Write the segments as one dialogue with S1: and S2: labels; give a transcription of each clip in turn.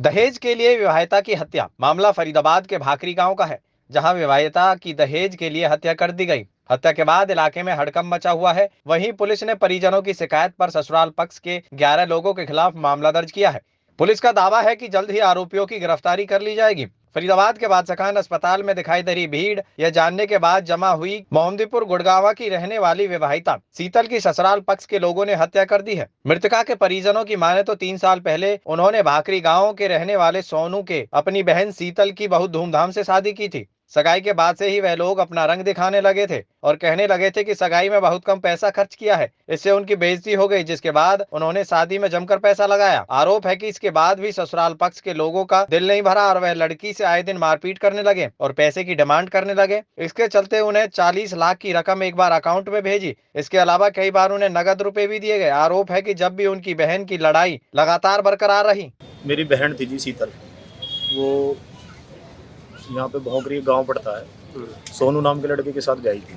S1: दहेज के लिए विवाहिता की हत्या। मामला फरीदाबाद के भाकरी गांव का है, जहां विवाहिता की दहेज के लिए हत्या कर दी गई। हत्या के बाद इलाके में हड़कंप मचा हुआ है। वहीं पुलिस ने परिजनों की शिकायत पर ससुराल पक्ष के 11 लोगों के खिलाफ मामला दर्ज किया है। पुलिस का दावा है कि जल्द ही आरोपियों की गिरफ्तारी कर ली जाएगी। फरीदाबाद के बादशाह अस्पताल में दिखाई दे रही भीड़ यह जानने के बाद जमा हुई मोहम्मदीपुर गुड़गांवा की रहने वाली विवाहिता शीतल की ससुराल पक्ष के लोगों ने हत्या कर दी है। मृतका के परिजनों की माने तो 3 साल पहले उन्होंने भाकरी गांव के रहने वाले सोनू के अपनी बहन शीतल की बहुत धूमधाम से शादी की थी। सगाई के बाद से ही वह लोग अपना रंग दिखाने लगे थे और कहने लगे थे कि सगाई में बहुत कम पैसा खर्च किया है। इससे उनकी बेइज्जती हो गई, जिसके बाद उन्होंने शादी में जमकर पैसा लगाया। आरोप है कि इसके बाद भी ससुराल पक्ष के लोगों का दिल नहीं भरा और वह लड़की से आए दिन मारपीट करने लगे और पैसे की डिमांड करने लगे। इसके चलते उन्हें 40 लाख की रकम एक बार अकाउंट में भेजी। इसके अलावा कई बार उन्हें नगद रुपए भी दिए गए। आरोप है कि जब भी उनकी बहन की लड़ाई लगातार बरकरार रही।
S2: मेरी बहन थी जी शीतल, वो यहाँ पे भौंकरी गांव पड़ता है, सोनू नाम के लड़के के साथ गई थी,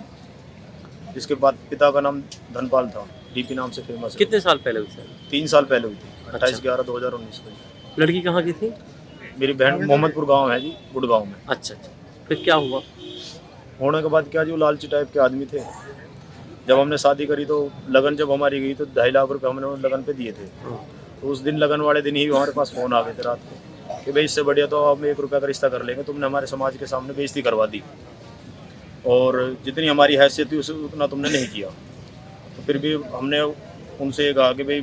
S2: जिसके बाद पिता का नाम धनपाल था, डीपी नाम से फेमस है।
S3: कितने साल पहले हुई सर?
S2: 3 साल पहले हुई थी,
S3: अच्छा।
S2: 28/11/2019 को।
S3: लड़की कहाँ की थी?
S2: मेरी बहन मोहम्मदपुर गांव है जी, गुड़गांव में।
S3: अच्छा अच्छा, फिर क्या हुआ?
S2: होने के बाद क्या जी, वो लालची टाइप के आदमी थे। जब हमने शादी करी तो लगन जब हमारी गई तो 2.5 लाख रुपये हमने लगन पे दिए थे। तो उस दिन लगन वाले दिन ही हमारे पास फ़ोन आ गए थे रात को कि भाई इससे बढ़िया तो हम 1 रुपये का रिश्ता कर लेंगे, तुमने हमारे समाज के सामने बेइज्जती करवा दी और जितनी हमारी हैसियत थी उसे उतना तुमने नहीं किया। तो फिर भी हमने उनसे ये कहा कि भाई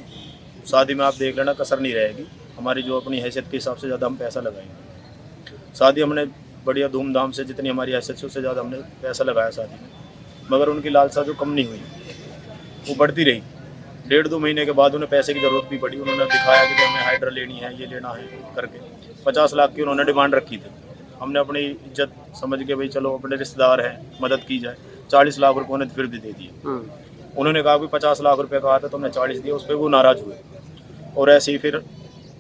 S2: शादी में आप देख लेना, कसर नहीं रहेगी, हमारी जो अपनी हैसियत के हिसाब से ज़्यादा हम पैसा लगाएंगे। शादी हमने बढ़िया धूमधाम से, जितनी हमारी हैसियत से उससे ज़्यादा हमने पैसा लगाया शादी में, मगर उनकी लालसा जो कम नहीं हुई, वो बढ़ती रही। 1.5-2 महीने के बाद उन्हें पैसे की ज़रूरत भी पड़ी। उन्होंने दिखाया कि हमें हाइड्रा लेनी है, ये लेना है करके 50 लाख की उन्होंने डिमांड रखी थी। हमने अपनी इज्जत समझ के भाई चलो अपने रिश्तेदार हैं, मदद की जाए। 40 लाख रुपये उन्हें फिर भी दे दिए। उन्होंने कहा कि 50 लाख रुपये कहा था तो हमने 40 दिए। उस पर वो नाराज़ हुए और ऐसे ही फिर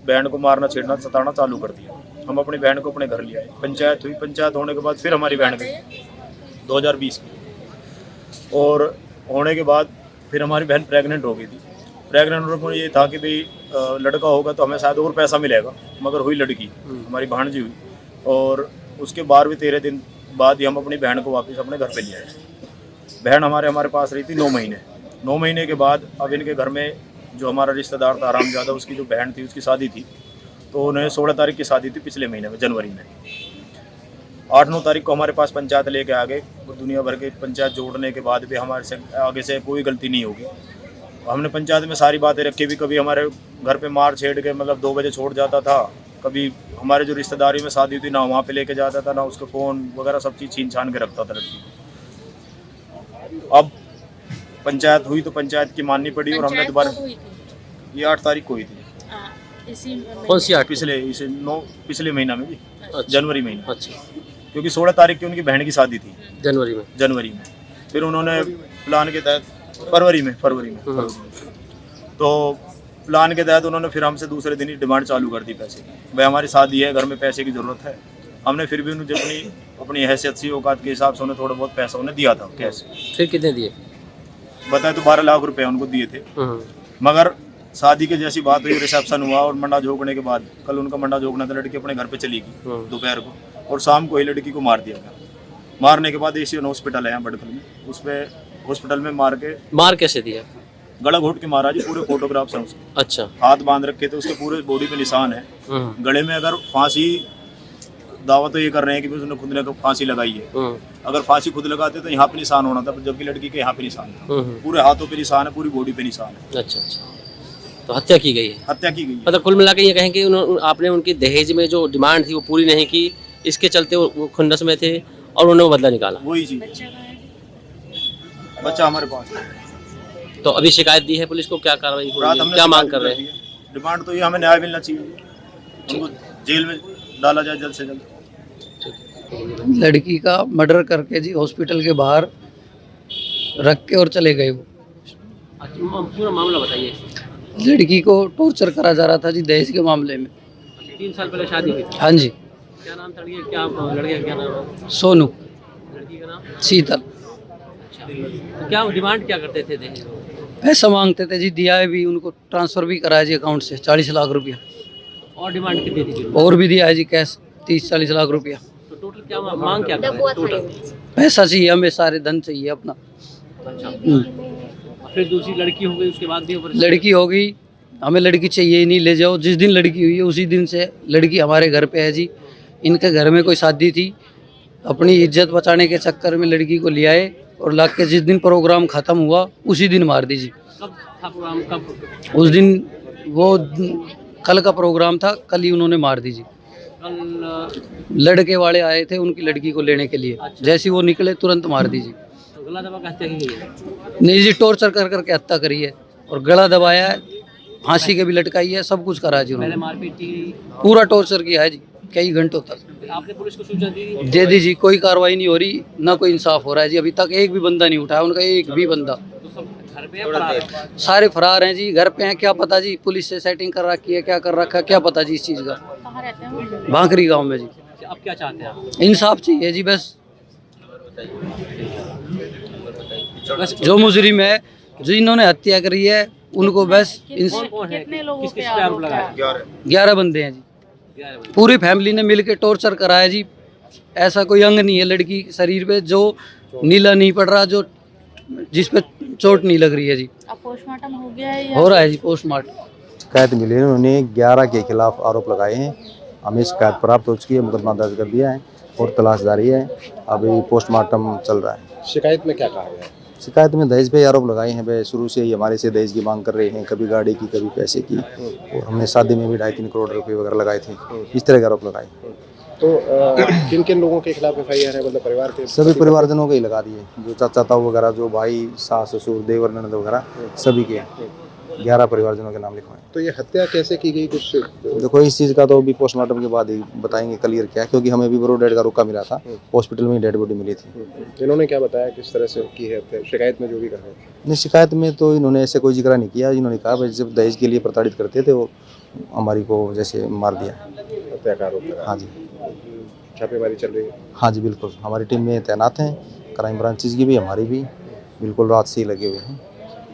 S2: बहन को मारना, छेड़ना, सताना चालू कर दिया। हम अपनी बहन को अपने घर ले आए। पंचायत हुई, पंचायत होने के बाद फिर हमारी बहन गई 2020 में, और होने के बाद फिर हमारी बहन प्रेग्नेंट हो गई थी। प्रेग्नेंट होने पर ये था कि भाई लड़का होगा तो हमें शायद और पैसा मिलेगा, मगर हुई लड़की, हमारी भांजी हुई। और उसके 12-13 दिन बाद ही हम अपनी बहन को वापस अपने घर पे ले आए। बहन हमारे पास रही थी 9 महीने। 9 महीने के बाद अब इनके घर में जो हमारा रिश्तेदार था आरामजादा, उसकी जो बहन थी उसकी शादी थी, तो उन्हें 16 तारीख की शादी थी पिछले महीने में, जनवरी में। 8-9 तारीख को हमारे पास पंचायत लेके आ गए। दुनिया भर के पंचायत जोड़ने के बाद भी हमारे से आगे से कोई गलती नहीं होगी। हमने पंचायत में सारी बातें रखी भी, कभी हमारे घर पे मार छेड़ के मतलब 2 बजे छोड़ जाता था, कभी हमारे जो रिश्तेदारी में शादी थी ना वहाँ पे लेके जाता था, ना उसके फ़ोन वगैरह सब चीज़ छीन छान के रखता था लड़की को। अब पंचायत हुई तो पंचायत की माननी पड़ी और हमने दोबारा, ये 8 तारीख को हुई थी।
S3: कौन सी 8?
S2: पिछले महीना में जी,
S3: अच्छा।
S2: जनवरी महीना।
S3: अच्छा,
S2: क्योंकि 16 तारीख की उनकी बहन की शादी थी
S3: जनवरी में।
S2: फिर उन्होंने प्लान के तहत फरवरी में तो प्लान के तहत उन्होंने फिर हमसे दूसरे दिन ही डिमांड चालू कर दी पैसे की। भाई हमारी शादी है, घर में पैसे की ज़रूरत है। हमने फिर भी उन्हें अपनी हैसियत सी औकात के हिसाब से उन्हें थोड़ा बहुत पैसा उन्हें दिया था कैश।
S3: फिर कितने दिए?
S2: बताए तो 12 लाख रुपए उनको दिए थे। मगर शादी के जैसी बात हुई, रिसेप्शन हुआ और मंडा झोंकने के बाद, कल उनका मंडा झोंकना था, लड़की अपने घर पे चली गई दोपहर को और शाम को ही लड़की को मार दिया गया। मारने के बाद एशियन हॉस्पिटल है यहाँ बड़कल में, उस पर हॉस्पिटल में मार
S3: कैसे दिया?
S2: गला घोट के मारा जी। पूरे फोटोग्राफ्स हैं उसके।
S3: अच्छा।
S2: हाथ बांध रखे थे, उसके पूरे बॉडी पे निशान है। गले में अगर फांसी, दावा तो ये कर रहे हैं कि उसने खुद ने फांसी लगाई है। अगर फांसी खुद लगाते तो यहाँ पे निशान होना था, जबकि लड़की के यहाँ पे निशान था। पूरे हाथों पे निशान है, पूरी बॉडी पे निशान है।
S3: अच्छा अच्छा, तो हत्या की गई है?
S2: हत्या की गई है।
S3: मतलब कुल मिला के ये कहें कि आपने उनकी दहेज में जो डिमांड थी वो पूरी नहीं की, इसके चलते वो खुन्नस में थे और उन्होंने बदला निकाला।
S2: वही चीज, बच्चा हमारे पास है।
S3: तो अभी शिकायत दी है पुलिस को, क्या कार्रवाई हो रही है, क्या मांग कर रहे हैं?
S2: डिमांड तो ये हमें न्याय मिलना चाहिए, उनको जेल में डाला जाए जल्द से जल्द।
S4: लड़की का मर्डर करके जी हॉस्पिटल के बाहर रख के और चले गए वो।
S3: पूरा मामला बताइए।
S4: लड़की को टॉर्चर करा जा रहा था जी दहेज के मामले में।
S3: 3 साल पहले शादी हुई थी?
S4: हाँ जी।
S3: क्या नाम था लड़की का? लड़के का क्या नाम है?
S4: सोनू।
S3: लड़की का नाम
S4: शीतल।
S3: तो क्या डिमांड क्या करते थे दहेज में?
S4: पैसा मांगते थे जी, दिया है भी, उनको ट्रांसफ़र भी कराया जी अकाउंट से 40 लाख रुपया।
S3: और डिमांड कितनी थी फिर?
S4: और भी दिया है जी कैश 30-40 लाख रुपया।
S3: तो टोटल क्या मांग क्या कर रहे हैं टोटल?
S4: पैसा चाहिए हमें, सारे धन चाहिए अपना।
S3: अच्छा,
S4: हम्म।
S3: फिर दूसरी लड़की हो गई उसके बाद भी वो
S4: लड़की हो गई, हमें लड़की चाहिए ही नहीं, ले जाओ। जिस दिन लड़की हुई है उसी दिन से लड़की हमारे घर पे है जी। इनके घर में कोई शादी थी, अपनी इज्जत बचाने के चक्कर में लड़की को ले आए और ला के जिस दिन प्रोग्राम ख़त्म हुआ उसी दिन मार दी जी।
S3: कब था प्रोग्राम, कब?
S4: उस दिन वो कल का प्रोग्राम था, कल ही उन्होंने मार दी जी।
S3: कल
S4: लड़के वाले आए थे उनकी लड़की को लेने के लिए,
S3: अच्छा।
S4: जैसे ही वो निकले तुरंत मार दी जी।
S3: तो गला दबा के हत्या की गई है।
S4: नहीं जी, टॉर्चर कर करके हत्या करी है और गला दबाया है, फांसी के भी लटकाई है, सब कुछ करा है जी
S3: पहले
S4: उन्होंने।
S3: मारपीट की,
S4: पूरा टॉर्चर किया है जी कई घंटों तक।
S3: आपने पुलिस को सूचना दी थी?
S4: दे दी जी, कोई कार्रवाई नहीं हो रही, ना कोई इंसाफ हो रहा है जी। अभी तक एक भी बंदा नहीं उठाया उनका, एक भी बंदा।
S3: तो सब घर पे या फरार है?
S4: सारे फरार हैं जी, घर पे हैं, क्या पता जी पुलिस से सेटिंग कर रखी है, क्या कर रखा है, क्या पता जी इस चीज़ का।
S5: कहाँ रहते हैं?
S4: भांकरी गांव में जी।
S3: अब क्या चाहते हैं आप?
S4: इंसाफ चाहिए जी बस।
S3: बस
S4: जो मुजरिम है, जो इन्होंने हत्या करी है, उनको बस
S3: कौन कौन है?
S5: कितने लोगों
S3: किस
S5: पे
S3: किस पे आरोप लगाया?
S4: 11 बंदे हैं जी।
S3: 11 बंदे।
S4: पूरी फैमिली ने मिलकर टॉर्चर कराया जी। ऐसा कोई अंग नहीं है लड़की के शरीर पे जो नीला नहीं पड़ रहा, जो जिस पे चोट नहीं लग रही है जी।
S5: अब पोस्टमार्टम हो गया है या
S4: हो रहा है जी पोस्टमार्टम।
S6: शिकायत मिली है, उन्होंने 11 के खिलाफ आरोप लगाए हैं। हमें शिकायत प्राप्त हो चुकी है, मुकदमा दर्ज कर दिया है और तलाश जारी है। अभी पोस्टमार्टम चल रहा है।
S7: शिकायत में क्या कहा गया है?
S6: शिकायत में दहेज पे आरोप लगाए हैं। वे शुरू से ही हमारे से दहेज की मांग कर रहे हैं, कभी गाड़ी की, कभी पैसे की, और हमने शादी में भी 2.5-3 करोड़ रुपए वगैरह लगाए थे। इस तरह के आरोप लगाए।
S7: तो किन किन लोगों के खिलाफ FIR है, मतलब परिवार के?
S6: सभी परिवारजनों के ही लगा दिए, जो चाचा ताऊ वगैरह, जो भाई, सास ससुर, देवर ननद वगैरह, सभी के 11 परिवारजनों के नाम लिखवाए।
S7: तो ये हत्या कैसे की गई कुछ?
S6: देखो इस चीज़ का तो अभी पोस्टमार्टम के बाद ही बताएंगे क्लियर क्या है, क्योंकि हमें भी ब्रो डेड का रुका मिला था, हॉस्पिटल में ही डेड बॉडी मिली थी।
S7: इन्होंने क्या बताया किस तरह से की है हत्या? शिकायत में जो भी कहा है।
S6: नहीं, शिकायत में तो इन्होंने ऐसे कोई जिक्र नहीं किया। इन्होंने कहा भाई जब दहेज के लिए प्रताड़ित करते थे वो हमारी को जैसे मार दिया।
S7: हत्या का आरोप लगा।
S6: हाँ जी,
S7: छापेमारी चल रही है।
S6: हाँ जी बिल्कुल, हमारी टीम में तैनात हैं, क्राइम ब्रांचेज की भी, हमारी भी, बिल्कुल रात से ही लगे हुए हैं।